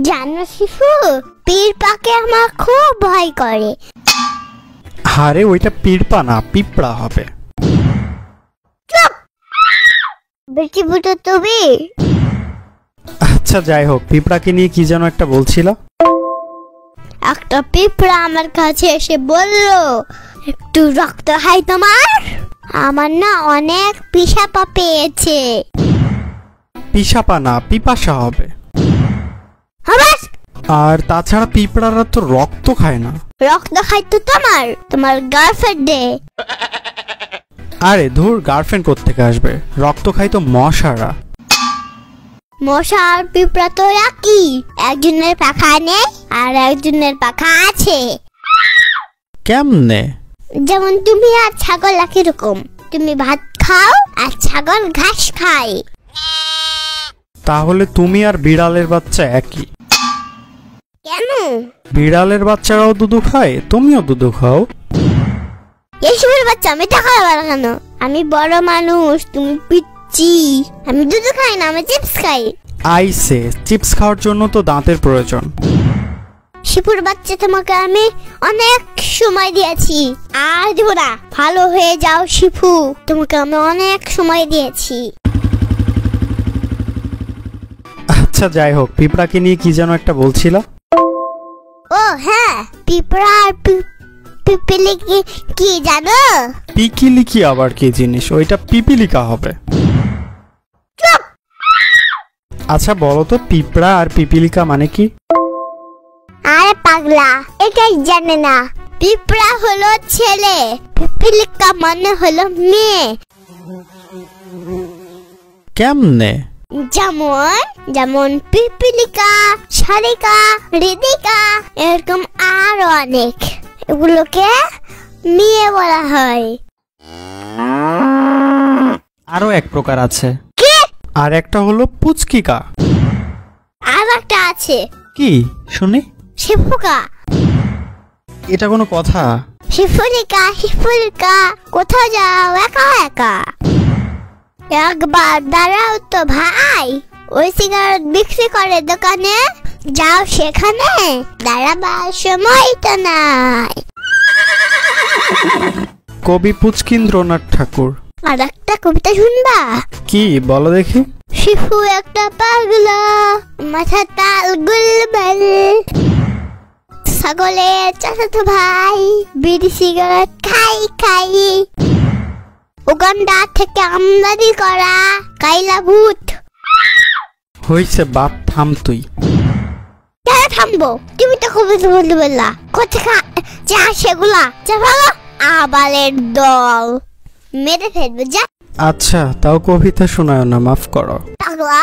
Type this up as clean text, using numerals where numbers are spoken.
জানো শিফু, পিঁপড়াকে আমার খুব ভয় করে। আরে ওইটা পিঁপড়া না, পিঁপড়া হবে। বেশি বুঝো তুমি। আচ্ছা যাই হোক, পিঁপড়াকে নিয়ে কি যেন একটা বলছিল। একটা পিঁপড়া আমার কাছে এসে বলল, একটু রক্ত হয় তোমার? আমার না অনেক পিসাপা পেয়েছে। পিসাপা না, পিপাসা হবে। আর তাছাড়া পিঁপড়ারা তো রক্ত খায় না। রক্ত খায় তো তোমার গার্লফ্রেন্ডে। আরে ধুর, গার্লফ্রেন্ড কোত্থেকে আসবে? রক্ত খায় তো মশারা। মশা আর পিঁপড়া তো একই, একজনের পাখা নেই আর একজনের পাখা আছে। কেমনে? যেমন তুমি আর ছাগল একই রকম, তুমি ভাত খাও আর ছাগল ঘাস খায়। তাহলে তুমি আর বিড়ালের বাচ্চা একই। কেন? বিড়ালের বাচ্চারাও দুধু খায়, তুমিও দুধু খাও। এসবের বাচ্চা আমি টাকা পাবো কেন? আমি বড় মানুষ, তুমি পিচ্চি। আমি দুধ খাই না, আমি চিপস খাই। আইসে, চিপস খাওয়ার জন্য তো দাঁতের প্রয়োজন। শিপুর বাচ্চা, তোমাকে আমি অনেক সময় দিয়েছি, আর দিব না। ভালো হয়ে যাও শিপু, তোমাকে আমি অনেক সময় দিয়েছি। আচ্ছা যাই হোক, পিঁপড়াকে নিয়ে কি যেন একটা বলছিল। ও হ্যাঁ, পিঁপড়া আর পিপিলিকা কি জানো? পিকিলিকি আবার কি জিনিস? ওইটা পিপিলিকা হবে। আচ্ছা বলো তো, পিঁপড়া আর পিপিলিকা মানে কি? আরে পাগলা, এটাই জানে না? পিঁপড়া হলো ছেলে, পিপিলিকা মানে হলো মেয়ে। কেমনে? যেমন পিপিলিকা, শালিকা, হৃদিকা, এরকম আরো অনেক। এগুলোকে মেয়ে বলা হয়। আরো এক প্রকার আছে। কি? আর একটা হলো পুচকিকা। আর একটা আছে। কি শুনি? শিফুকা। এটা কোনো কথা? শিফুলিকা, কোথাও যাও একা একা? একবার দাঁড়াও তো ভাই, ওই সিগারেট বিক্রি করে দোকানে, যাও সেখানে, দাঁড়াবার সময় তো নাই। কবি পুচকিন্দ্রনাথ ঠাকুর। আর একটা কবিতা শুনবা? কি বলো দেখি। শিফু একটা পাগলা, মাথা তাল গুলবাল, ছাগলের চাচাতো ভাই, বিড়ি সিগারেট খাই, উগান্ডা থেকে আমদানি করা কাইলা ভূত। হইছে বাপ, থাম তুই। কেন থামবো? তুমি তো কবিতা বলতে বললা, কোথায় যা সেগুলা, যা ভালো আবালের দল, মেরে ফেলবো যা। আচ্ছা তাও কবিতা শোনায় না, মাফ করো। পাগলা।